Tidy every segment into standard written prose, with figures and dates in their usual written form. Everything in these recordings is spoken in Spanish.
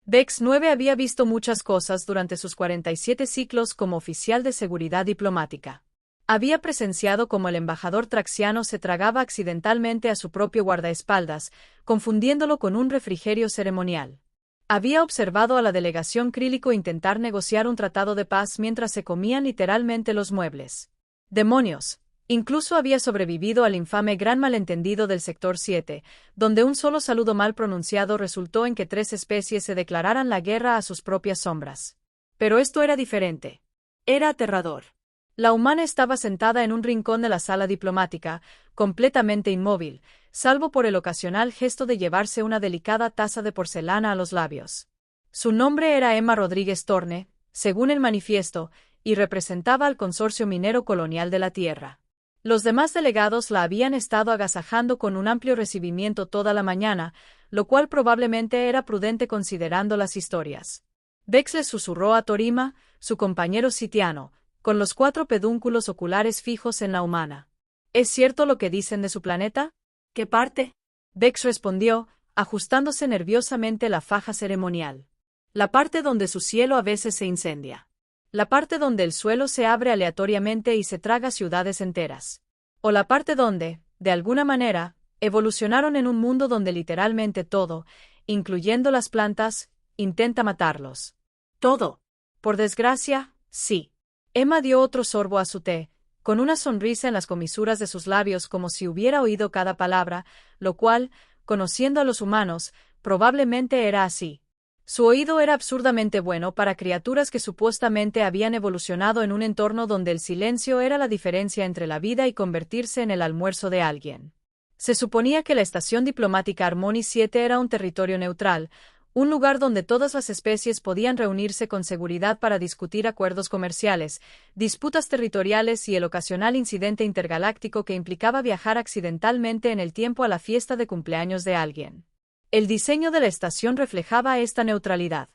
Vex 9 había visto muchas cosas durante sus 47 ciclos como oficial de seguridad diplomática. Había presenciado cómo el embajador traxiano se tragaba accidentalmente a su propio guardaespaldas, confundiéndolo con un refrigerio ceremonial. Había observado a la delegación Crílico intentar negociar un tratado de paz mientras se comían literalmente los muebles. ¡Demonios! Incluso había sobrevivido al infame gran malentendido del Sector 7, donde un solo saludo mal pronunciado resultó en que 3 especies se declararan la guerra a sus propias sombras. Pero esto era diferente. Era aterrador. La humana estaba sentada en un rincón de la sala diplomática, completamente inmóvil, salvo por el ocasional gesto de llevarse una delicada taza de porcelana a los labios. Su nombre era Emma Rodríguez Torne, según el manifiesto, y representaba al Consorcio Minero Colonial de la Tierra. Los demás delegados la habían estado agasajando con un amplio recibimiento toda la mañana, lo cual probablemente era prudente considerando las historias. Vex le susurró a Torima, su compañero sitiano, con los 4 pedúnculos oculares fijos en la humana. ¿Es cierto lo que dicen de su planeta? ¿Qué parte? Vex respondió, ajustándose nerviosamente la faja ceremonial. La parte donde su cielo a veces se incendia. La parte donde el suelo se abre aleatoriamente y se traga ciudades enteras. O la parte donde, de alguna manera, evolucionaron en un mundo donde literalmente todo, incluyendo las plantas, intenta matarlos. Todo. Por desgracia, sí. Emma dio otro sorbo a su té, con una sonrisa en las comisuras de sus labios como si hubiera oído cada palabra, lo cual, conociendo a los humanos, probablemente era así. Su oído era absurdamente bueno para criaturas que supuestamente habían evolucionado en un entorno donde el silencio era la diferencia entre la vida y convertirse en el almuerzo de alguien. Se suponía que la estación diplomática Harmony 7 era un territorio neutral, un lugar donde todas las especies podían reunirse con seguridad para discutir acuerdos comerciales, disputas territoriales y el ocasional incidente intergaláctico que implicaba viajar accidentalmente en el tiempo a la fiesta de cumpleaños de alguien. El diseño de la estación reflejaba esta neutralidad.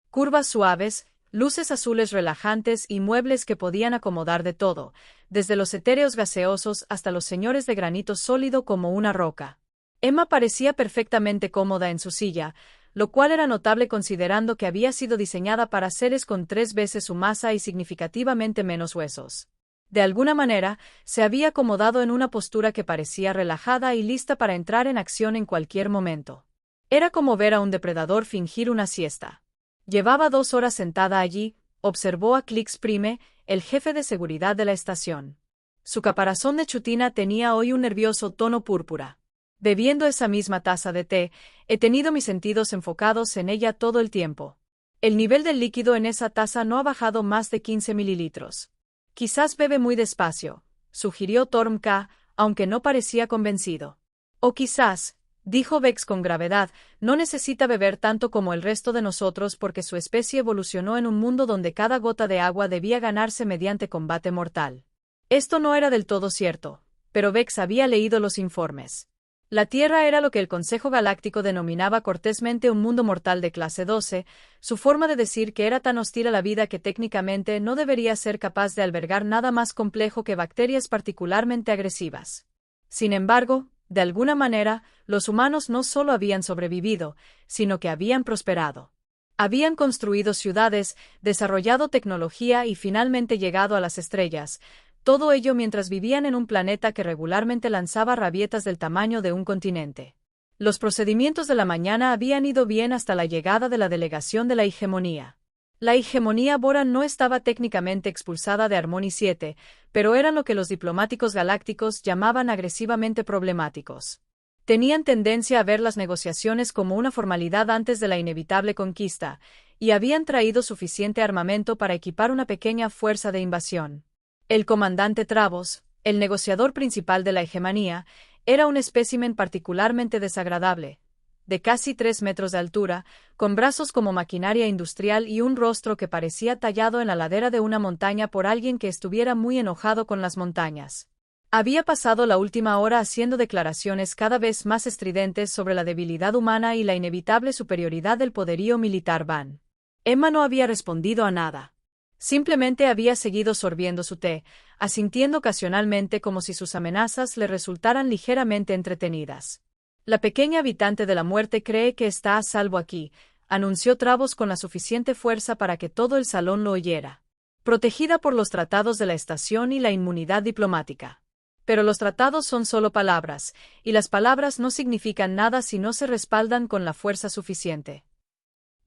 Curvas suaves, luces azules relajantes y muebles que podían acomodar de todo, desde los etéreos gaseosos hasta los señores de granito sólido como una roca. Emma parecía perfectamente cómoda en su silla, lo cual era notable considerando que había sido diseñada para seres con 3 veces su masa y significativamente menos huesos. De alguna manera, se había acomodado en una postura que parecía relajada y lista para entrar en acción en cualquier momento. Era como ver a un depredador fingir una siesta. Llevaba 2 horas sentada allí, observó a Klix Prime, el jefe de seguridad de la estación. Su caparazón de chutina tenía hoy un nervioso tono púrpura. Bebiendo esa misma taza de té, he tenido mis sentidos enfocados en ella todo el tiempo. El nivel del líquido en esa taza no ha bajado más de 15 mililitros. Quizás bebe muy despacio, sugirió Torm K, aunque no parecía convencido. O quizás, dijo Vex con gravedad, no necesita beber tanto como el resto de nosotros porque su especie evolucionó en un mundo donde cada gota de agua debía ganarse mediante combate mortal. Esto no era del todo cierto, pero Vex había leído los informes. La Tierra era lo que el Consejo Galáctico denominaba cortésmente un mundo mortal de clase 12, su forma de decir que era tan hostil a la vida que técnicamente no debería ser capaz de albergar nada más complejo que bacterias particularmente agresivas. Sin embargo, de alguna manera, los humanos no solo habían sobrevivido, sino que habían prosperado. Habían construido ciudades, desarrollado tecnología y finalmente llegado a las estrellas, todo ello mientras vivían en un planeta que regularmente lanzaba rabietas del tamaño de un continente. Los procedimientos de la mañana habían ido bien hasta la llegada de la delegación de la hegemonía. La hegemonía Boran no estaba técnicamente expulsada de Harmony 7, pero eran lo que los diplomáticos galácticos llamaban agresivamente problemáticos. Tenían tendencia a ver las negociaciones como una formalidad antes de la inevitable conquista, y habían traído suficiente armamento para equipar una pequeña fuerza de invasión. El comandante Travos, el negociador principal de la hegemonía, era un espécimen particularmente desagradable, de casi 3 metros de altura, con brazos como maquinaria industrial y un rostro que parecía tallado en la ladera de una montaña por alguien que estuviera muy enojado con las montañas. Había pasado la última hora haciendo declaraciones cada vez más estridentes sobre la debilidad humana y la inevitable superioridad del poderío militar Van. Emma no había respondido a nada. Simplemente había seguido sorbiendo su té, asintiendo ocasionalmente como si sus amenazas le resultaran ligeramente entretenidas. La pequeña habitante de la muerte cree que está a salvo aquí, anunció Travos con la suficiente fuerza para que todo el salón lo oyera. Protegida por los tratados de la estación y la inmunidad diplomática. Pero los tratados son solo palabras, y las palabras no significan nada si no se respaldan con la fuerza suficiente.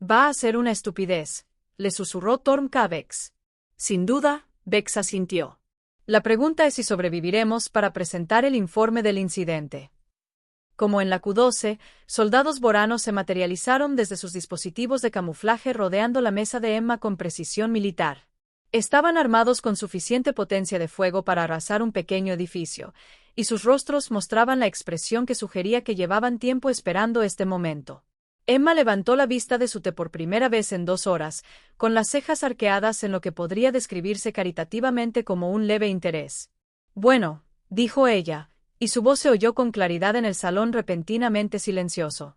Va a ser una estupidez, le susurró Torm a Vex. Sin duda, Vex asintió. La pregunta es si sobreviviremos para presentar el informe del incidente. Como en la Q-12, soldados boranos se materializaron desde sus dispositivos de camuflaje rodeando la mesa de Emma con precisión militar. Estaban armados con suficiente potencia de fuego para arrasar un pequeño edificio, y sus rostros mostraban la expresión que sugería que llevaban tiempo esperando este momento. Emma levantó la vista de su té por primera vez en 2 horas, con las cejas arqueadas en lo que podría describirse caritativamente como un leve interés. Bueno, dijo ella, y su voz se oyó con claridad en el salón repentinamente silencioso.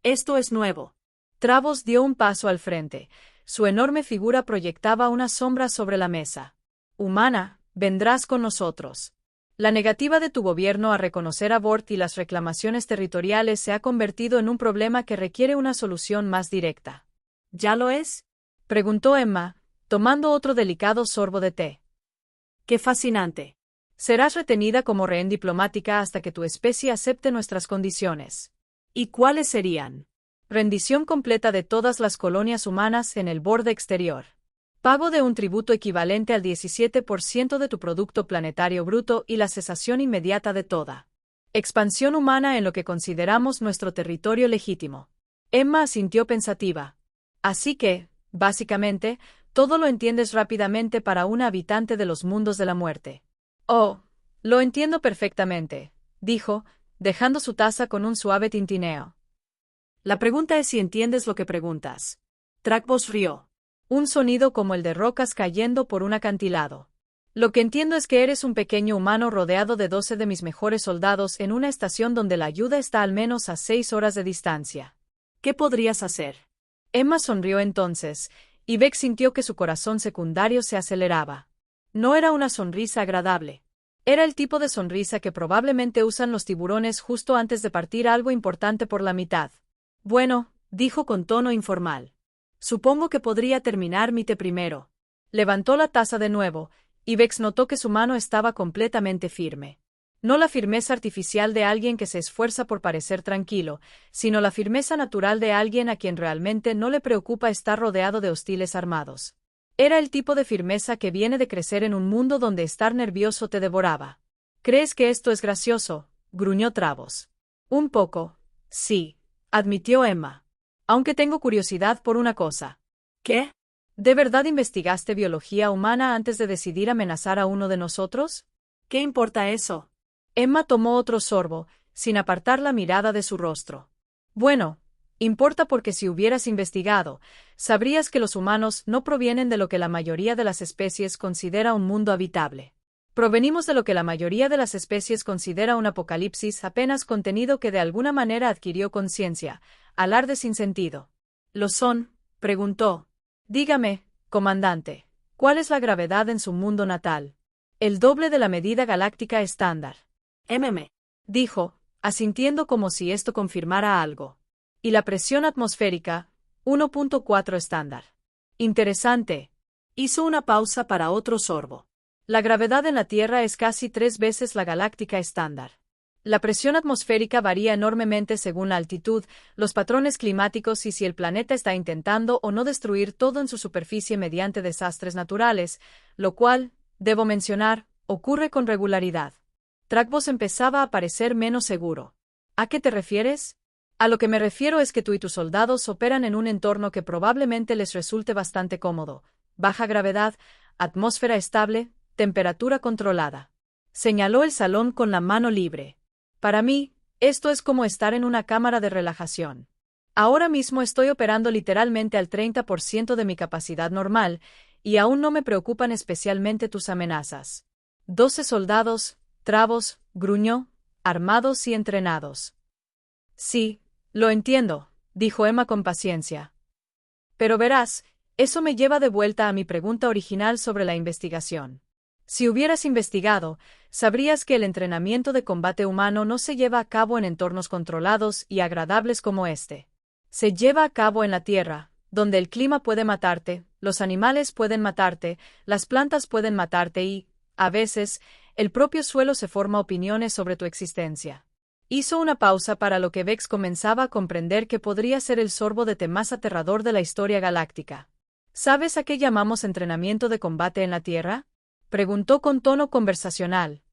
Esto es nuevo. Travos dio un paso al frente. Su enorme figura proyectaba una sombra sobre la mesa. Humana, vendrás con nosotros. La negativa de tu gobierno a reconocer a Vought y las reclamaciones territoriales se ha convertido en un problema que requiere una solución más directa. ¿Ya lo es? Preguntó Emma, tomando otro delicado sorbo de té. ¡Qué fascinante! Serás retenida como rehén diplomática hasta que tu especie acepte nuestras condiciones. ¿Y cuáles serían? Rendición completa de todas las colonias humanas en el borde exterior. Pago de un tributo equivalente al 17% de tu producto planetario bruto y la cesación inmediata de toda expansión humana en lo que consideramos nuestro territorio legítimo. Emma asintió pensativa. Así que, básicamente, todo lo entiendes rápidamente para una habitante de los mundos de la muerte. Oh, lo entiendo perfectamente, dijo, dejando su taza con un suave tintineo. La pregunta es si entiendes lo que preguntas. Travos rió. Un sonido como el de rocas cayendo por un acantilado. Lo que entiendo es que eres un pequeño humano rodeado de 12 de mis mejores soldados en una estación donde la ayuda está al menos a 6 horas de distancia. ¿Qué podrías hacer? Emma sonrió entonces, y Vex sintió que su corazón secundario se aceleraba. No era una sonrisa agradable. Era el tipo de sonrisa que probablemente usan los tiburones justo antes de partir algo importante por la mitad. Bueno, dijo con tono informal. Supongo que podría terminar mi té primero. Levantó la taza de nuevo, y Vex notó que su mano estaba completamente firme. No la firmeza artificial de alguien que se esfuerza por parecer tranquilo, sino la firmeza natural de alguien a quien realmente no le preocupa estar rodeado de hostiles armados. Era el tipo de firmeza que viene de crecer en un mundo donde estar nervioso te devoraba. ¿Crees que esto es gracioso?, gruñó Travos. Un poco, sí, admitió Emma. Aunque tengo curiosidad por una cosa. ¿Qué? ¿De verdad investigaste biología humana antes de decidir amenazar a uno de nosotros? ¿Qué importa eso? Emma tomó otro sorbo, sin apartar la mirada de su rostro. Bueno, importa porque si hubieras investigado, sabrías que los humanos no provienen de lo que la mayoría de las especies considera un mundo habitable. Provenimos de lo que la mayoría de las especies considera un apocalipsis apenas contenido que de alguna manera adquirió conciencia, alarde sin sentido. ¿Lo son?, preguntó. Dígame, comandante, ¿cuál es la gravedad en su mundo natal? El doble de la medida galáctica estándar. Dijo, asintiendo como si esto confirmara algo. Y la presión atmosférica, 1.4 estándar. Interesante. Hizo una pausa para otro sorbo. La gravedad en la Tierra es casi 3 veces la galáctica estándar. La presión atmosférica varía enormemente según la altitud, los patrones climáticos y si el planeta está intentando o no destruir todo en su superficie mediante desastres naturales, lo cual, debo mencionar, ocurre con regularidad. Travos empezaba a parecer menos seguro. ¿A qué te refieres? A lo que me refiero es que tú y tus soldados operan en un entorno que probablemente les resulte bastante cómodo. Baja gravedad, atmósfera estable, temperatura controlada. Señaló el salón con la mano libre. Para mí, esto es como estar en una cámara de relajación. Ahora mismo estoy operando literalmente al 30% de mi capacidad normal, y aún no me preocupan especialmente tus amenazas. 12 soldados, Travos, gruñó, armados y entrenados. Sí, lo entiendo, dijo Emma con paciencia. Pero verás, eso me lleva de vuelta a mi pregunta original sobre la investigación. Si hubieras investigado, sabrías que el entrenamiento de combate humano no se lleva a cabo en entornos controlados y agradables como este. Se lleva a cabo en la Tierra, donde el clima puede matarte, los animales pueden matarte, las plantas pueden matarte y, a veces, el propio suelo se forma opiniones sobre tu existencia. Hizo una pausa para lo que Vex comenzaba a comprender que podría ser el sorbo de té más aterrador de la historia galáctica. ¿Sabes a qué llamamos entrenamiento de combate en la Tierra? Preguntó con tono conversacional.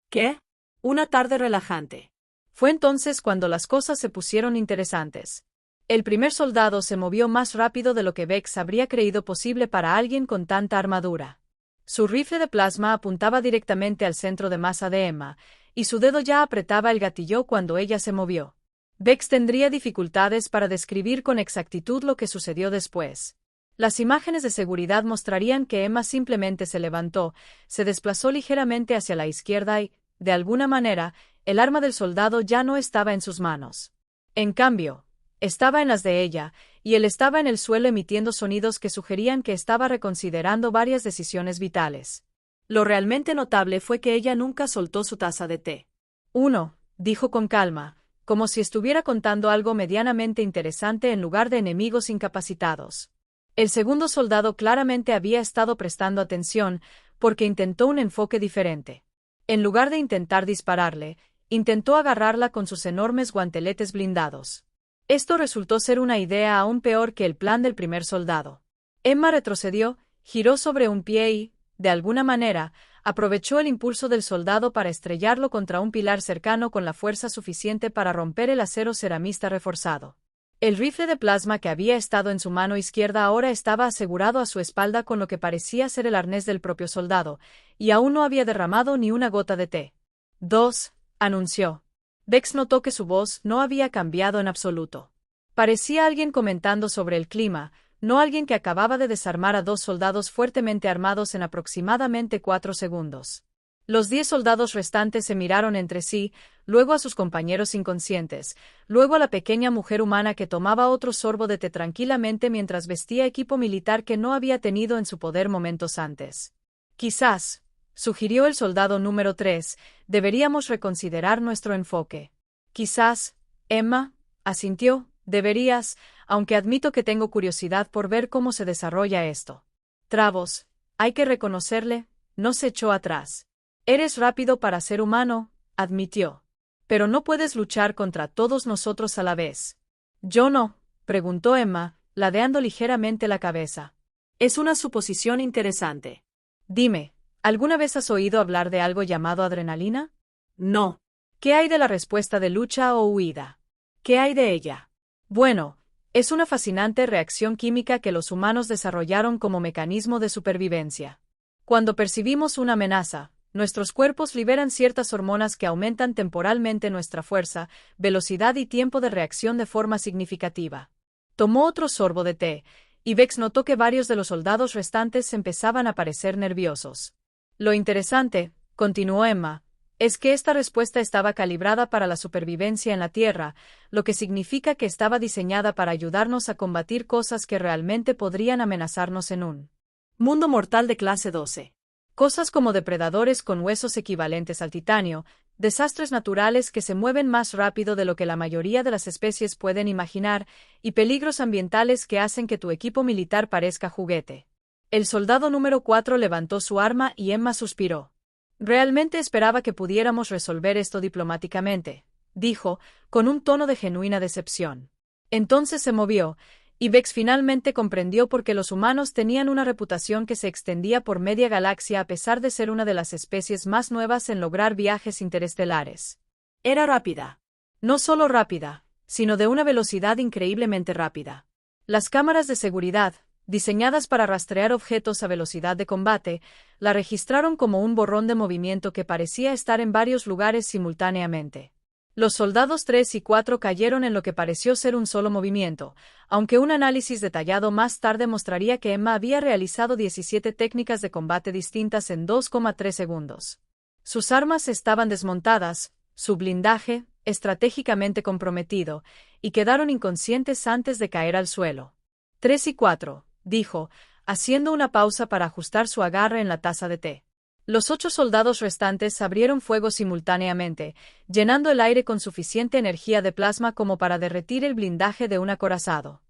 ¿Qué? Una tarde relajante. Fue entonces cuando las cosas se pusieron interesantes. El primer soldado se movió más rápido de lo que Vex habría creído posible para alguien con tanta armadura. Su rifle de plasma apuntaba directamente al centro de masa de Emma, y su dedo ya apretaba el gatillo cuando ella se movió. Vex tendría dificultades para describir con exactitud lo que sucedió después. Las imágenes de seguridad mostrarían que Emma simplemente se levantó, se desplazó ligeramente hacia la izquierda y, de alguna manera, el arma del soldado ya no estaba en sus manos. En cambio, estaba en las de ella, y él estaba en el suelo emitiendo sonidos que sugerían que estaba reconsiderando varias decisiones vitales. Lo realmente notable fue que ella nunca soltó su taza de té. Uno, dijo con calma, como si estuviera contando algo medianamente interesante en lugar de enemigos incapacitados. El segundo soldado claramente había estado prestando atención, porque intentó un enfoque diferente. En lugar de intentar dispararle, intentó agarrarla con sus enormes guanteletes blindados. Esto resultó ser una idea aún peor que el plan del primer soldado. Emma retrocedió, giró sobre un pie y, de alguna manera, aprovechó el impulso del soldado para estrellarlo contra un pilar cercano con la fuerza suficiente para romper el acero ceramista reforzado. El rifle de plasma que había estado en su mano izquierda ahora estaba asegurado a su espalda con lo que parecía ser el arnés del propio soldado, y aún no había derramado ni una gota de té. 2, anunció. Vex notó que su voz no había cambiado en absoluto. Parecía alguien comentando sobre el clima, no alguien que acababa de desarmar a 2 soldados fuertemente armados en aproximadamente 4 segundos. Los 10 soldados restantes se miraron entre sí, luego a sus compañeros inconscientes, luego a la pequeña mujer humana que tomaba otro sorbo de té tranquilamente mientras vestía equipo militar que no había tenido en su poder momentos antes. Quizás, sugirió el soldado número 3, deberíamos reconsiderar nuestro enfoque. Quizás, Emma, asintió, deberías, aunque admito que tengo curiosidad por ver cómo se desarrolla esto. Travos, hay que reconocerle, no se echó atrás. Eres rápido para ser humano, admitió. Pero no puedes luchar contra todos nosotros a la vez. ¿Yo no?, preguntó Emma, ladeando ligeramente la cabeza. Es una suposición interesante. Dime, ¿alguna vez has oído hablar de algo llamado adrenalina? No. ¿Qué hay de la respuesta de lucha o huida? ¿Qué hay de ella? Bueno, es una fascinante reacción química que los humanos desarrollaron como mecanismo de supervivencia. Cuando percibimos una amenaza, nuestros cuerpos liberan ciertas hormonas que aumentan temporalmente nuestra fuerza, velocidad y tiempo de reacción de forma significativa. Tomó otro sorbo de té, y Vex notó que varios de los soldados restantes empezaban a parecer nerviosos. Lo interesante, continuó Emma, es que esta respuesta estaba calibrada para la supervivencia en la Tierra, lo que significa que estaba diseñada para ayudarnos a combatir cosas que realmente podrían amenazarnos en un mundo mortal de clase 12. Cosas como depredadores con huesos equivalentes al titanio, desastres naturales que se mueven más rápido de lo que la mayoría de las especies pueden imaginar, y peligros ambientales que hacen que tu equipo militar parezca juguete. El soldado número 4 levantó su arma y Emma suspiró. Realmente esperaba que pudiéramos resolver esto diplomáticamente, dijo, con un tono de genuina decepción. Entonces se movió, y Vex finalmente comprendió por qué los humanos tenían una reputación que se extendía por media galaxia a pesar de ser una de las especies más nuevas en lograr viajes interestelares. Era rápida. No solo rápida, sino de una velocidad increíblemente rápida. Las cámaras de seguridad, diseñadas para rastrear objetos a velocidad de combate, la registraron como un borrón de movimiento que parecía estar en varios lugares simultáneamente. Los soldados 3 y 4 cayeron en lo que pareció ser un solo movimiento, aunque un análisis detallado más tarde mostraría que Emma había realizado 17 técnicas de combate distintas en 2,3 segundos. Sus armas estaban desmontadas, su blindaje, estratégicamente comprometido, y quedaron inconscientes antes de caer al suelo. 3 y 4, dijo, haciendo una pausa para ajustar su agarre en la taza de té. Los 8 soldados restantes abrieron fuego simultáneamente, llenando el aire con suficiente energía de plasma como para derretir el blindaje de un acorazado.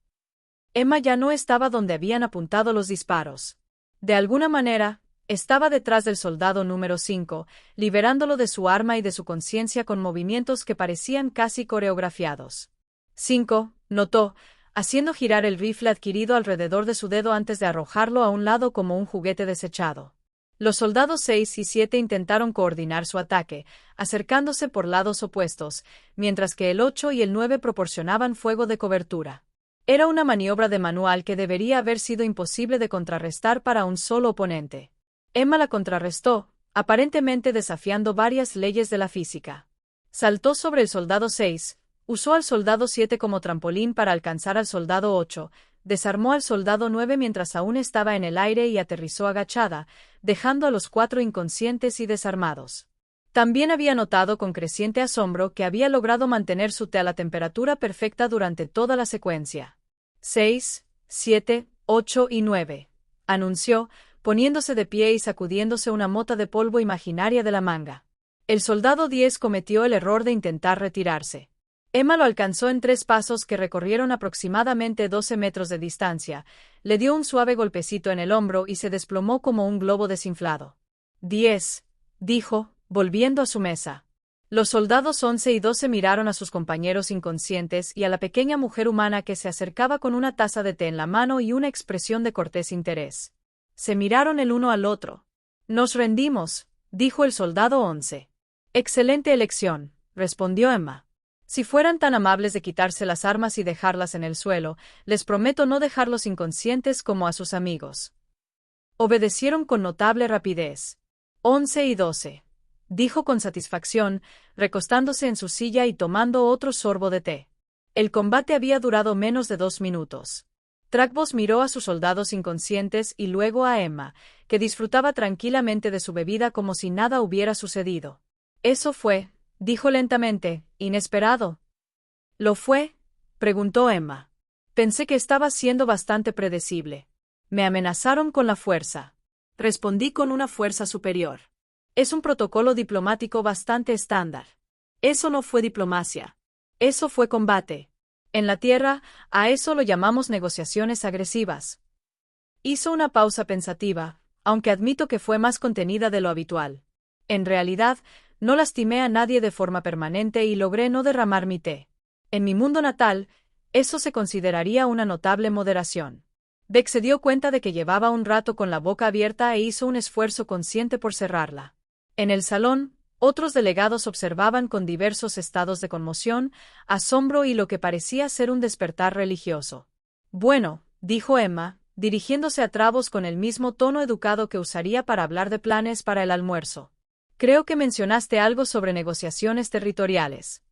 Emma ya no estaba donde habían apuntado los disparos. De alguna manera, estaba detrás del soldado número 5, liberándolo de su arma y de su conciencia con movimientos que parecían casi coreografiados. 5, notó, haciendo girar el rifle adquirido alrededor de su dedo antes de arrojarlo a un lado como un juguete desechado. Los soldados 6 y 7 intentaron coordinar su ataque, acercándose por lados opuestos, mientras que el 8 y el 9 proporcionaban fuego de cobertura. Era una maniobra de manual que debería haber sido imposible de contrarrestar para un solo oponente. Emma la contrarrestó, aparentemente desafiando varias leyes de la física. Saltó sobre el soldado 6, usó al soldado 7 como trampolín para alcanzar al soldado 8, desarmó al soldado 9 mientras aún estaba en el aire y aterrizó agachada, dejando a los 4 inconscientes y desarmados. También había notado con creciente asombro que había logrado mantener su té a la temperatura perfecta durante toda la secuencia. 6, 7, 8 y 9, anunció, poniéndose de pie y sacudiéndose una mota de polvo imaginaria de la manga. El soldado 10 cometió el error de intentar retirarse. Emma lo alcanzó en 3 pasos que recorrieron aproximadamente 12 metros de distancia, le dio un suave golpecito en el hombro y se desplomó como un globo desinflado. 10, dijo, volviendo a su mesa. Los soldados 11 y 12 miraron a sus compañeros inconscientes y a la pequeña mujer humana que se acercaba con una taza de té en la mano y una expresión de cortés interés. Se miraron el uno al otro. Nos rendimos, dijo el soldado 11. Excelente elección, respondió Emma. Si fueran tan amables de quitarse las armas y dejarlas en el suelo, les prometo no dejarlos inconscientes como a sus amigos. Obedecieron con notable rapidez. 11 y 12, dijo con satisfacción, recostándose en su silla y tomando otro sorbo de té. El combate había durado menos de 2 minutos. Trackbos miró a sus soldados inconscientes y luego a Emma, que disfrutaba tranquilamente de su bebida como si nada hubiera sucedido. Eso fue, dijo lentamente, inesperado. ¿Lo fue?, preguntó Emma. Pensé que estaba siendo bastante predecible. Me amenazaron con la fuerza. Respondí con una fuerza superior. Es un protocolo diplomático bastante estándar. Eso no fue diplomacia. Eso fue combate. En la tierra, a eso lo llamamos negociaciones agresivas. Hizo una pausa pensativa, aunque admito que fue más contenida de lo habitual. En realidad, no lastimé a nadie de forma permanente y logré no derramar mi té. En mi mundo natal, eso se consideraría una notable moderación. Beck se dio cuenta de que llevaba un rato con la boca abierta e hizo un esfuerzo consciente por cerrarla. En el salón, otros delegados observaban con diversos estados de conmoción, asombro y lo que parecía ser un despertar religioso. Bueno, dijo Emma, dirigiéndose a Travos con el mismo tono educado que usaría para hablar de planes para el almuerzo. Creo que mencionaste algo sobre negociaciones territoriales.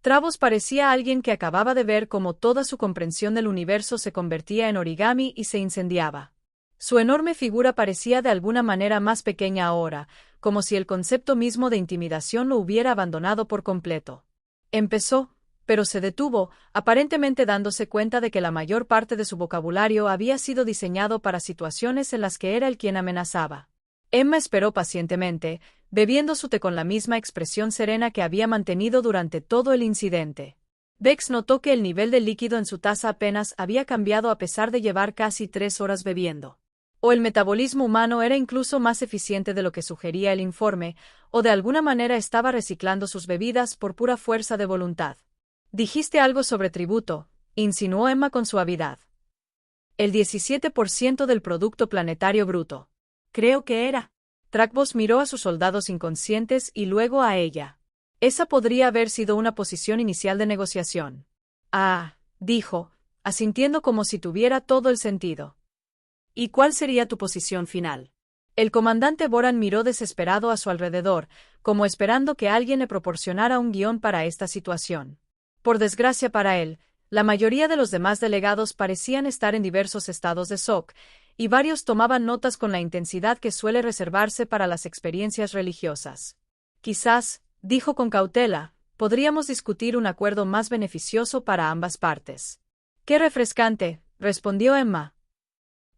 Travos parecía alguien que acababa de ver cómo toda su comprensión del universo se convertía en origami y se incendiaba. Su enorme figura parecía de alguna manera más pequeña ahora, como si el concepto mismo de intimidación lo hubiera abandonado por completo. Empezó, pero se detuvo, aparentemente dándose cuenta de que la mayor parte de su vocabulario había sido diseñado para situaciones en las que era él quien amenazaba. Emma esperó pacientemente, bebiendo su té con la misma expresión serena que había mantenido durante todo el incidente. Bex notó que el nivel de líquido en su taza apenas había cambiado a pesar de llevar casi 3 horas bebiendo. O el metabolismo humano era incluso más eficiente de lo que sugería el informe, o de alguna manera estaba reciclando sus bebidas por pura fuerza de voluntad. Dijiste algo sobre tributo, insinuó Emma con suavidad. El 17% del producto planetario bruto. Creo que era. Trackbos miró a sus soldados inconscientes y luego a ella. Esa podría haber sido una posición inicial de negociación. Ah, dijo, asintiendo como si tuviera todo el sentido. ¿Y cuál sería tu posición final? El comandante Boran miró desesperado a su alrededor, como esperando que alguien le proporcionara un guión para esta situación. Por desgracia para él, la mayoría de los demás delegados parecían estar en diversos estados de shock, y varios tomaban notas con la intensidad que suele reservarse para las experiencias religiosas. Quizás, dijo con cautela, podríamos discutir un acuerdo más beneficioso para ambas partes. Qué refrescante, respondió Emma.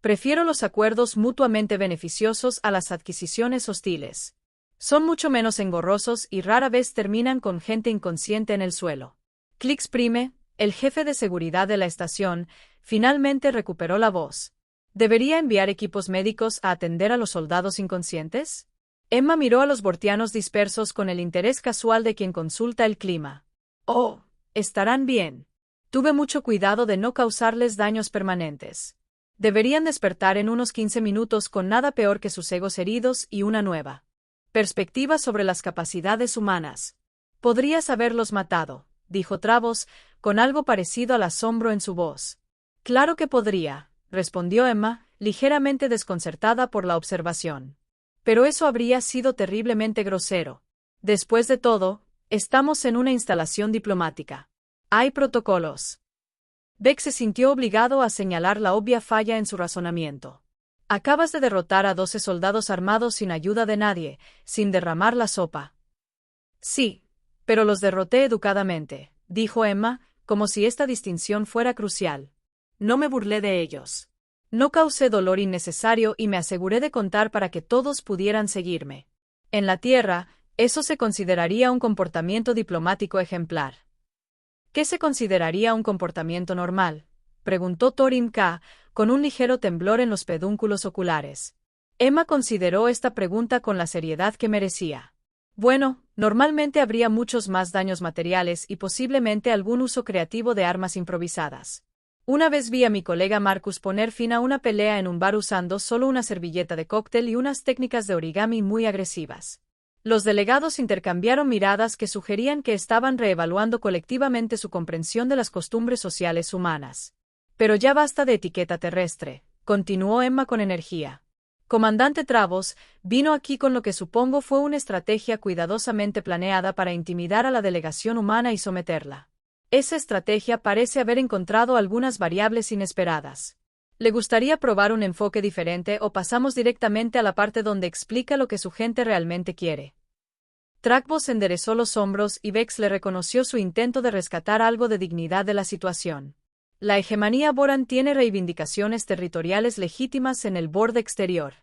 Prefiero los acuerdos mutuamente beneficiosos a las adquisiciones hostiles. Son mucho menos engorrosos y rara vez terminan con gente inconsciente en el suelo. Klix Prime, el jefe de seguridad de la estación, finalmente recuperó la voz. ¿Debería enviar equipos médicos a atender a los soldados inconscientes? Emma miró a los bortianos dispersos con el interés casual de quien consulta el clima. Oh, estarán bien. Tuve mucho cuidado de no causarles daños permanentes. Deberían despertar en unos 15 minutos con nada peor que sus egos heridos y una nueva perspectiva sobre las capacidades humanas. Podrías haberlos matado, dijo Travos, con algo parecido al asombro en su voz. Claro que podría, respondió Emma, ligeramente desconcertada por la observación. Pero eso habría sido terriblemente grosero. Después de todo, estamos en una instalación diplomática. Hay protocolos. Beck se sintió obligado a señalar la obvia falla en su razonamiento. Acabas de derrotar a 12 soldados armados sin ayuda de nadie, sin derramar la sopa. Sí, pero los derroté educadamente, dijo Emma, como si esta distinción fuera crucial. No me burlé de ellos. No causé dolor innecesario y me aseguré de contar para que todos pudieran seguirme. En la Tierra, eso se consideraría un comportamiento diplomático ejemplar. ¿Qué se consideraría un comportamiento normal?, preguntó Thorin K., con un ligero temblor en los pedúnculos oculares. Emma consideró esta pregunta con la seriedad que merecía. Bueno, normalmente habría muchos más daños materiales y posiblemente algún uso creativo de armas improvisadas. Una vez vi a mi colega Marcus poner fin a una pelea en un bar usando solo una servilleta de cóctel y unas técnicas de origami muy agresivas. Los delegados intercambiaron miradas que sugerían que estaban reevaluando colectivamente su comprensión de las costumbres sociales humanas. Pero ya basta de etiqueta terrestre, continuó Emma con energía. Comandante Travos vino aquí con lo que supongo fue una estrategia cuidadosamente planeada para intimidar a la delegación humana y someterla. Esa estrategia parece haber encontrado algunas variables inesperadas. ¿Le gustaría probar un enfoque diferente o pasamos directamente a la parte donde explica lo que su gente realmente quiere? Travos enderezó los hombros y Vex le reconoció su intento de rescatar algo de dignidad de la situación. La hegemonía Boran tiene reivindicaciones territoriales legítimas en el borde exterior.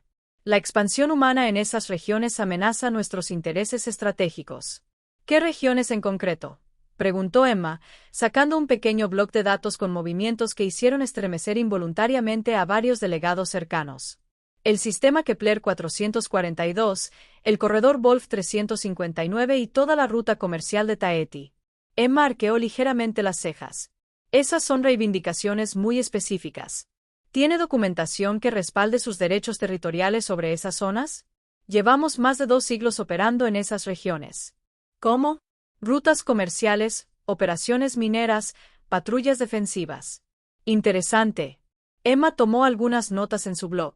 La expansión humana en esas regiones amenaza nuestros intereses estratégicos. ¿Qué regiones en concreto?, preguntó Emma, sacando un pequeño bloc de datos con movimientos que hicieron estremecer involuntariamente a varios delegados cercanos. El sistema Kepler 442, el corredor Wolf 359 y toda la ruta comercial de Taeti. Emma arqueó ligeramente las cejas. Esas son reivindicaciones muy específicas. ¿Tiene documentación que respalde sus derechos territoriales sobre esas zonas? Llevamos más de 2 siglos operando en esas regiones. ¿Cómo? Rutas comerciales, operaciones mineras, patrullas defensivas. Interesante. Emma tomó algunas notas en su blog.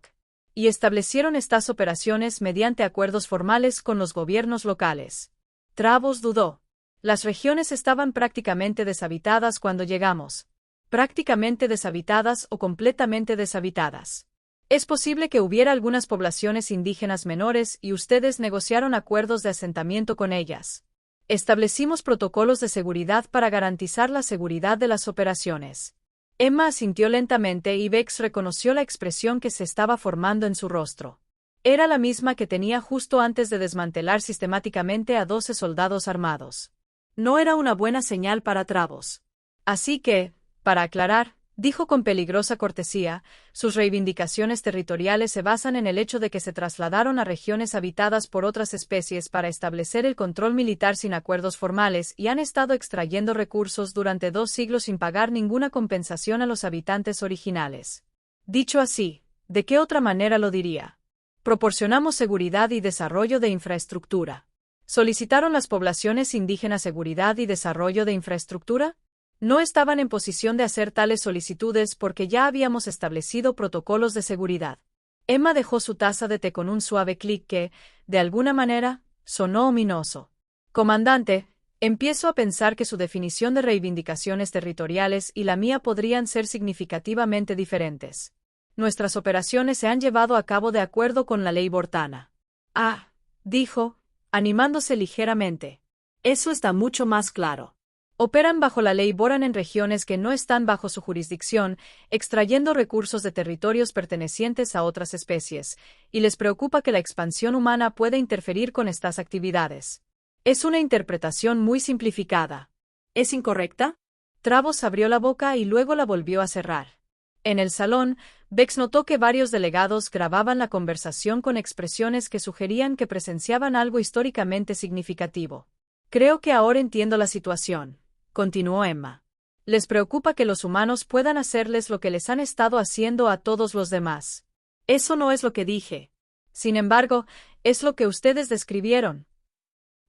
Y establecieron estas operaciones mediante acuerdos formales con los gobiernos locales. Travos dudó. Las regiones estaban prácticamente deshabitadas cuando llegamos. Prácticamente deshabitadas o completamente deshabitadas. Es posible que hubiera algunas poblaciones indígenas menores y ustedes negociaron acuerdos de asentamiento con ellas. Establecimos protocolos de seguridad para garantizar la seguridad de las operaciones. Emma asintió lentamente y Vex reconoció la expresión que se estaba formando en su rostro. Era la misma que tenía justo antes de desmantelar sistemáticamente a 12 soldados armados. No era una buena señal para Travos. Así que, para aclarar, dijo con peligrosa cortesía, sus reivindicaciones territoriales se basan en el hecho de que se trasladaron a regiones habitadas por otras especies para establecer el control militar sin acuerdos formales y han estado extrayendo recursos durante 2 siglos sin pagar ninguna compensación a los habitantes originales. Dicho así, ¿de qué otra manera lo diría? Proporcionamos seguridad y desarrollo de infraestructura. ¿Solicitaron las poblaciones indígenas seguridad y desarrollo de infraestructura? No estaban en posición de hacer tales solicitudes porque ya habíamos establecido protocolos de seguridad. Emma dejó su taza de té con un suave clic que, de alguna manera, sonó ominoso. Comandante, empiezo a pensar que su definición de reivindicaciones territoriales y la mía podrían ser significativamente diferentes. Nuestras operaciones se han llevado a cabo de acuerdo con la ley Bortana. Ah, dijo, animándose ligeramente. Eso está mucho más claro. Operan bajo la ley Boran en regiones que no están bajo su jurisdicción, extrayendo recursos de territorios pertenecientes a otras especies, y les preocupa que la expansión humana pueda interferir con estas actividades. Es una interpretación muy simplificada. ¿Es incorrecta? Travos abrió la boca y luego la volvió a cerrar. En el salón, Bex notó que varios delegados grababan la conversación con expresiones que sugerían que presenciaban algo históricamente significativo. Creo que ahora entiendo la situación, continuó Emma. Les preocupa que los humanos puedan hacerles lo que les han estado haciendo a todos los demás. Eso no es lo que dije. Sin embargo, es lo que ustedes describieron.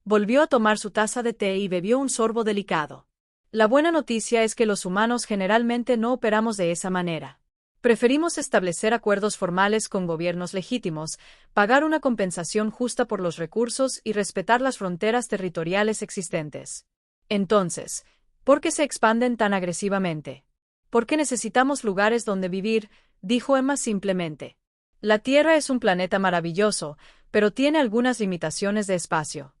Volvió a tomar su taza de té y bebió un sorbo delicado. La buena noticia es que los humanos generalmente no operamos de esa manera. Preferimos establecer acuerdos formales con gobiernos legítimos, pagar una compensación justa por los recursos y respetar las fronteras territoriales existentes. Entonces, ¿por qué se expanden tan agresivamente? ¿Por qué necesitamos lugares donde vivir?, dijo Emma simplemente. La Tierra es un planeta maravilloso, pero tiene algunas limitaciones de espacio.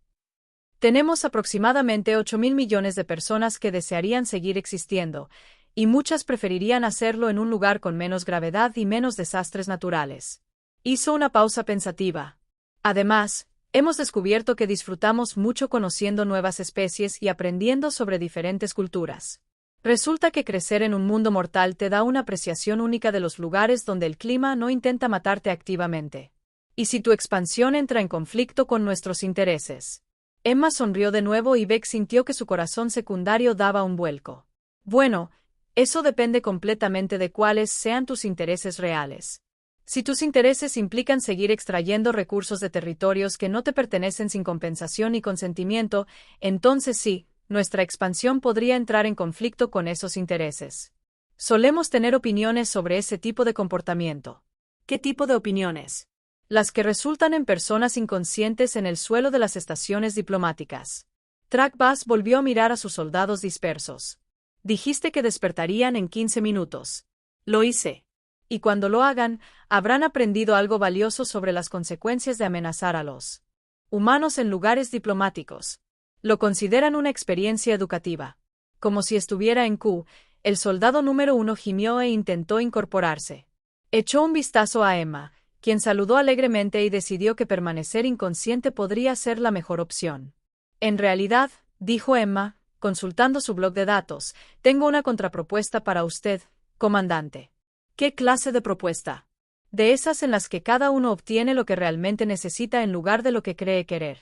Tenemos aproximadamente 8.000 millones de personas que desearían seguir existiendo, y muchas preferirían hacerlo en un lugar con menos gravedad y menos desastres naturales. Hizo una pausa pensativa. Además, hemos descubierto que disfrutamos mucho conociendo nuevas especies y aprendiendo sobre diferentes culturas. Resulta que crecer en un mundo mortal te da una apreciación única de los lugares donde el clima no intenta matarte activamente. ¿Y si tu expansión entra en conflicto con nuestros intereses? Emma sonrió de nuevo y Beck sintió que su corazón secundario daba un vuelco. Bueno, eso depende completamente de cuáles sean tus intereses reales. Si tus intereses implican seguir extrayendo recursos de territorios que no te pertenecen sin compensación y consentimiento, entonces sí, nuestra expansión podría entrar en conflicto con esos intereses. Solemos tener opiniones sobre ese tipo de comportamiento. ¿Qué tipo de opiniones? Las que resultan en personas inconscientes en el suelo de las estaciones diplomáticas. Trackbass volvió a mirar a sus soldados dispersos. Dijiste que despertarían en 15 minutos. Lo hice. Y cuando lo hagan, habrán aprendido algo valioso sobre las consecuencias de amenazar a los humanos en lugares diplomáticos. Lo consideran una experiencia educativa. Como si estuviera en Q, el soldado número 1 gimió e intentó incorporarse. Echó un vistazo a Emma, quien saludó alegremente y decidió que permanecer inconsciente podría ser la mejor opción. En realidad, dijo Emma, consultando su blog de datos, tengo una contrapropuesta para usted, comandante. ¿Qué clase de propuesta? De esas en las que cada uno obtiene lo que realmente necesita en lugar de lo que cree querer.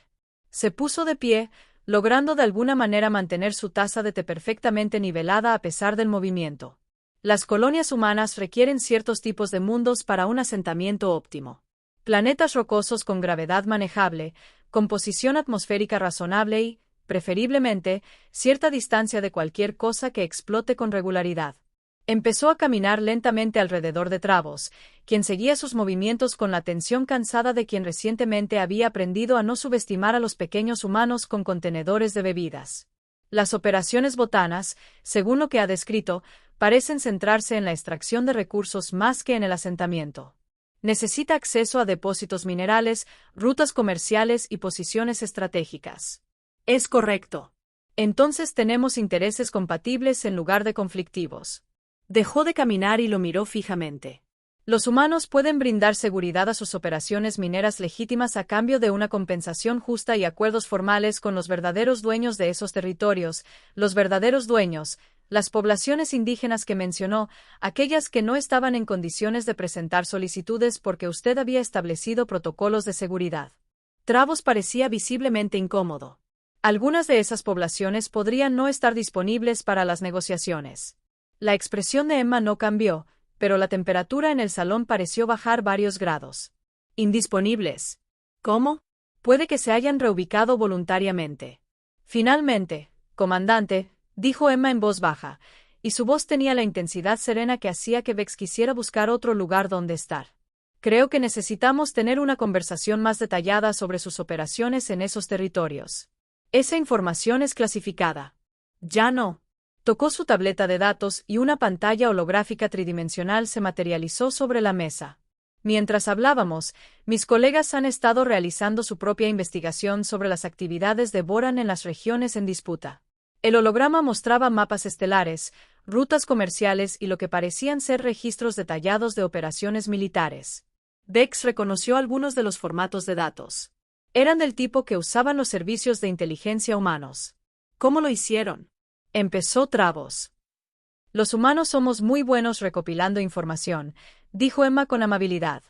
Se puso de pie, logrando de alguna manera mantener su taza de té perfectamente nivelada a pesar del movimiento. Las colonias humanas requieren ciertos tipos de mundos para un asentamiento óptimo. Planetas rocosos con gravedad manejable, composición atmosférica razonable y, preferiblemente, cierta distancia de cualquier cosa que explote con regularidad. Empezó a caminar lentamente alrededor de Travos, quien seguía sus movimientos con la atención cansada de quien recientemente había aprendido a no subestimar a los pequeños humanos con contenedores de bebidas. Las operaciones botanas, según lo que ha descrito, parecen centrarse en la extracción de recursos más que en el asentamiento. Necesita acceso a depósitos minerales, rutas comerciales y posiciones estratégicas. Es correcto. Entonces tenemos intereses compatibles en lugar de conflictivos. Dejó de caminar y lo miró fijamente. Los humanos pueden brindar seguridad a sus operaciones mineras legítimas a cambio de una compensación justa y acuerdos formales con los verdaderos dueños de esos territorios, los verdaderos dueños, las poblaciones indígenas que mencionó, aquellas que no estaban en condiciones de presentar solicitudes porque usted había establecido protocolos de seguridad. Travos parecía visiblemente incómodo. Algunas de esas poblaciones podrían no estar disponibles para las negociaciones. La expresión de Emma no cambió, pero la temperatura en el salón pareció bajar varios grados. Indisponibles. ¿Cómo? Puede que se hayan reubicado voluntariamente. Finalmente, comandante, dijo Emma en voz baja, y su voz tenía la intensidad serena que hacía que Bex quisiera buscar otro lugar donde estar. Creo que necesitamos tener una conversación más detallada sobre sus operaciones en esos territorios. Esa información es clasificada. Ya no. Tocó su tableta de datos y una pantalla holográfica tridimensional se materializó sobre la mesa. Mientras hablábamos, mis colegas han estado realizando su propia investigación sobre las actividades de Boran en las regiones en disputa. El holograma mostraba mapas estelares, rutas comerciales y lo que parecían ser registros detallados de operaciones militares. Bex reconoció algunos de los formatos de datos. Eran del tipo que usaban los servicios de inteligencia humanos. ¿Cómo lo hicieron? Empezó Travos. Los humanos somos muy buenos recopilando información, dijo Emma con amabilidad.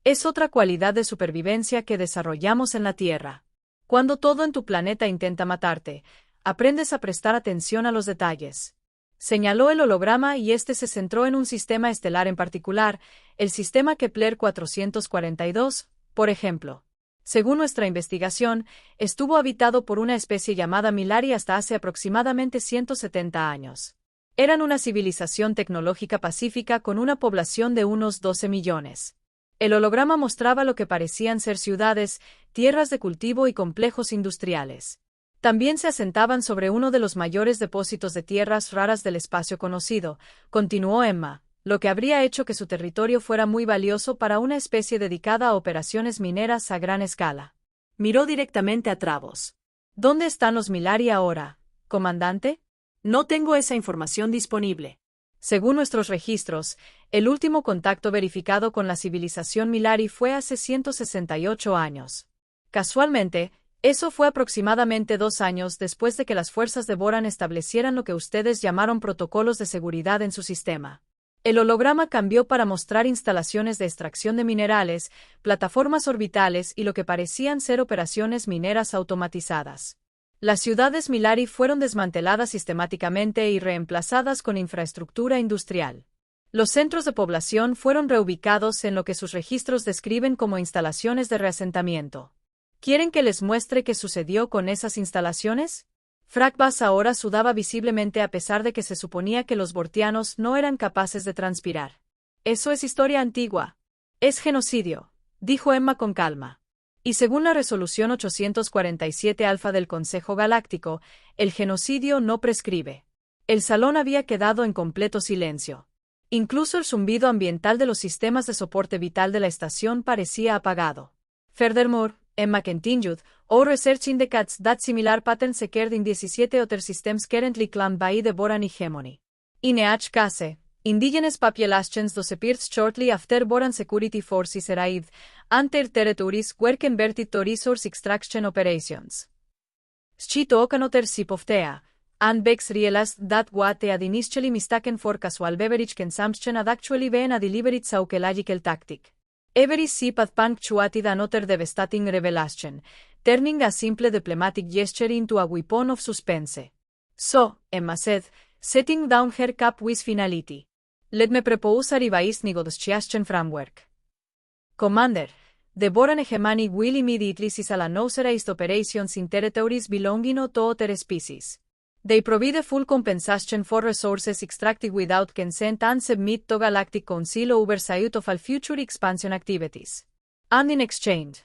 Es otra cualidad de supervivencia que desarrollamos en la Tierra. Cuando todo en tu planeta intenta matarte, aprendes a prestar atención a los detalles. Señaló el holograma y este se centró en un sistema estelar en particular, el sistema Kepler 442, por ejemplo. Según nuestra investigación, estuvo habitado por una especie llamada Milari hasta hace aproximadamente 170 años. Eran una civilización tecnológica pacífica con una población de unos 12 millones. El holograma mostraba lo que parecían ser ciudades, tierras de cultivo y complejos industriales. También se asentaban sobre uno de los mayores depósitos de tierras raras del espacio conocido, continuó Emma, lo que habría hecho que su territorio fuera muy valioso para una especie dedicada a operaciones mineras a gran escala. Miró directamente a Travos. ¿Dónde están los Milari ahora, comandante? No tengo esa información disponible. Según nuestros registros, el último contacto verificado con la civilización Milari fue hace 168 años. Casualmente, eso fue aproximadamente 2 años después de que las fuerzas de Boran establecieran lo que ustedes llamaron protocolos de seguridad en su sistema. El holograma cambió para mostrar instalaciones de extracción de minerales, plataformas orbitales y lo que parecían ser operaciones mineras automatizadas. Las ciudades Milari fueron desmanteladas sistemáticamente y reemplazadas con infraestructura industrial. Los centros de población fueron reubicados en lo que sus registros describen como instalaciones de reasentamiento. ¿Quieren que les muestre qué sucedió con esas instalaciones? Fragbas ahora sudaba visiblemente a pesar de que se suponía que los bortianos no eran capaces de transpirar. Eso es historia antigua. Es genocidio, dijo Emma con calma. Y según la resolución 847 alfa del Consejo Galáctico, el genocidio no prescribe. El salón había quedado en completo silencio. Incluso el zumbido ambiental de los sistemas de soporte vital de la estación parecía apagado. Furthermore, Emma continued, our research indicates that similar patterns occurred in 17 other systems currently claimed by the Boran hegemony. In each case, indigenous populations disappeared shortly after Boran security forces arrived, and their territories were converted to resource extraction operations. She took another sip of tea, and Bex realized that what they had initially mistaken for casual beverage consumption had actually been a deliberate psychological tactic. Every sip had punctuated another devastating revelation, turning a simple diplomatic gesture into a weapon of suspense. So, Emma said, setting down her cup with finality. Let me propose a revised negotiation framework. Commander, the Boran hegemony will immediately cease all unauthorized operations in territories belonging to other species. They provide full compensation for resources extracted without consent and submit to Galactic Council oversight of all future expansion activities. And in exchange,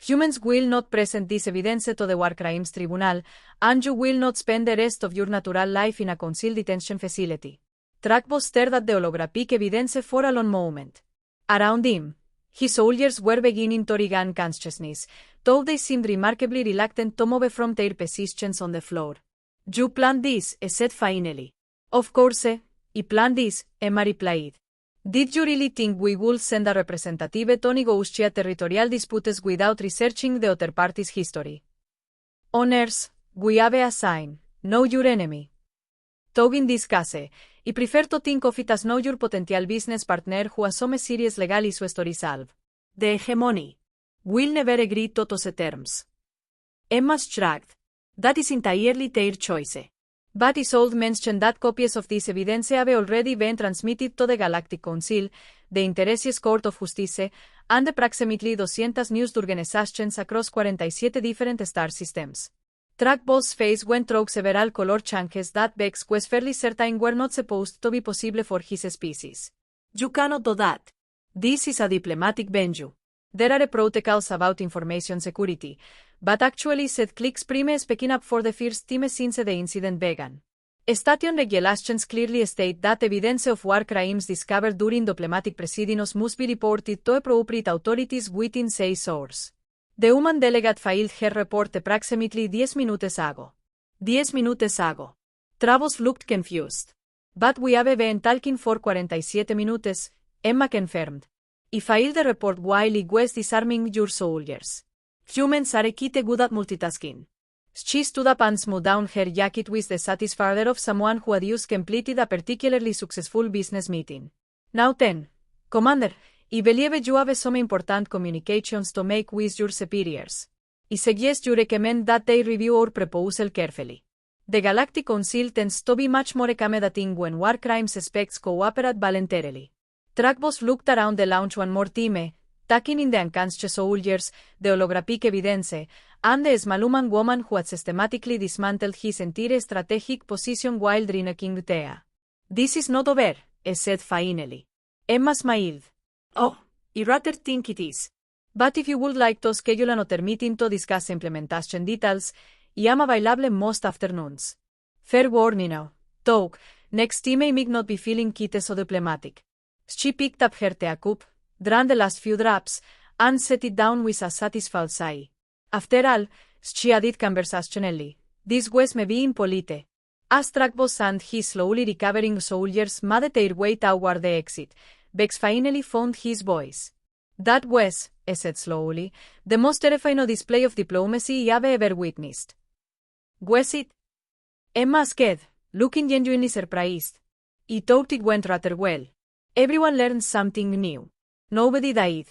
humans will not present this evidence to the War Crimes Tribunal, and you will not spend the rest of your natural life in a Council detention facility. Trackbos stared at the holographic evidence for a long moment. Around him, his soldiers were beginning to regain consciousness, though they seemed remarkably reluctant to move from their positions on the floor. You planned this, said finally. Of course, I planned this, Emma replied. Did you really think we would send a representative to negotiate territorial disputes without researching the other party's history? On Earth, we have a sign, know your enemy. Though in this case, I prefer to think of it as know your potential business partner who assumes serious legal issues to resolve. The hegemony will never agree to those terms. Emma shrugged. That is entirely their choice. But is old mentioned that copies of this evidence have already been transmitted to the Galactic Council, the Intereses Court of Justice, and approximately 200 news organizations across 47 different star systems. Trackball's face went through several color changes that Bex was fairly certain were not supposed to be possible for his species. You cannot do that. This is a diplomatic venue. There are protocols about information security, but actually said Clicks Prime speaking up for the first time since the incident began. Station regulations clearly state that evidence of war crimes discovered during diplomatic proceedings must be reported to appropriate authorities within 6 hours. The human delegate filed her report approximately 10 minutes ago. 10 minutes ago. Travos looked confused. But we have been talking for 47 minutes, Emma confirmed. If I the report while I was disarming your soldiers. Humans are quite good at multitasking. She stood up and smoothed down her jacket with the satisfaction of someone who had just completed a particularly successful business meeting. Now then, Commander, I believe you have some important communications to make with your superiors. I suggest you recommend that they review our proposal carefully. The Galactic Council tends to be much more accommodating when war crime suspects cooperate voluntarily. Trackboss looked around the lounge one more time, taking in the unconscious soldiers, the holographic evidence, and the small human woman who had systematically dismantled his entire strategic position while drinking tea. This is not over, he said finally. Emma smiled. Oh, I rather think it is. But if you would like to schedule another meeting to discuss implementation details, I am available most afternoons. Fair warning now, though, next time I may not be feeling quite so diplomatic. She picked up her tea cup, drank the last few drops, and set it down with a satisfied sigh. After all, she added conversationally, this was maybe impolite. As Trackboss and his slowly recovering soldiers made their way toward the exit, Bex finally found his voice. That was, he said slowly, the most terrifying display of diplomacy I have ever witnessed. Was it? Emma asked, looking genuinely surprised. I thought it went rather well. Everyone learned something new. Nobody died,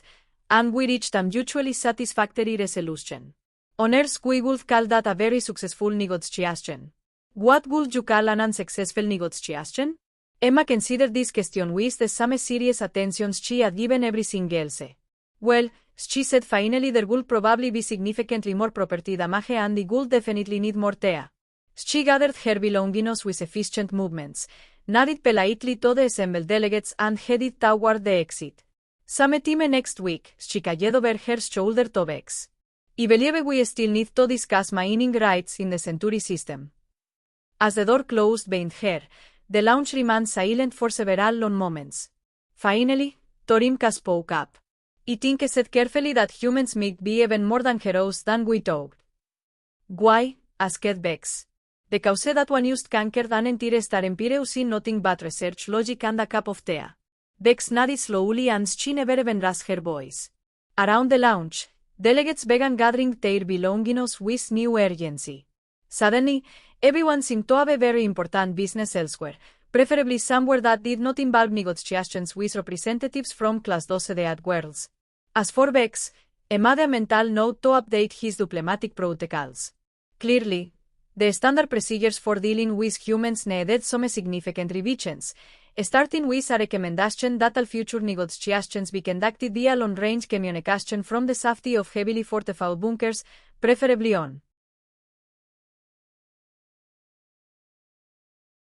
and we reached a mutually satisfactory resolution. On Earth we would call that a very successful negotiation. What would you call an unsuccessful negotiation? Emma considered this question with the same serious attention she had given everything else. Well, she said finally there would probably be significantly more property damage and I would definitely need more tea. She gathered her belongings with efficient movements, nodded politely to the assembled delegates and headed toward the exit. Same time next week, she called over her shoulder to Bex. I believe we still need to discuss mining rights in the Century system. As the door closed behind her, the lounge remained silent for several long moments. Finally, Torimka spoke up. I think I said carefully that humans might be even more dangerous than we thought. Why? Asked Bex. Because that one used conquered an entire star empire using nothing but research logic and a cup of tea. Bex nodded slowly and she never even raised her voice. Around the lounge, delegates began gathering their belongings with new urgency. Suddenly, everyone seemed to have a very important business elsewhere, preferably somewhere that did not involve negotiations with representatives from Class 12 de Outworlds. As for Bex, he made a mental note to update his diplomatic protocols. Clearly, the standard procedures for dealing with humans needed some significant revisions, starting with a recommendation that all future negotiations be conducted via long-range communication from the safety of heavily fortified bunkers, preferably on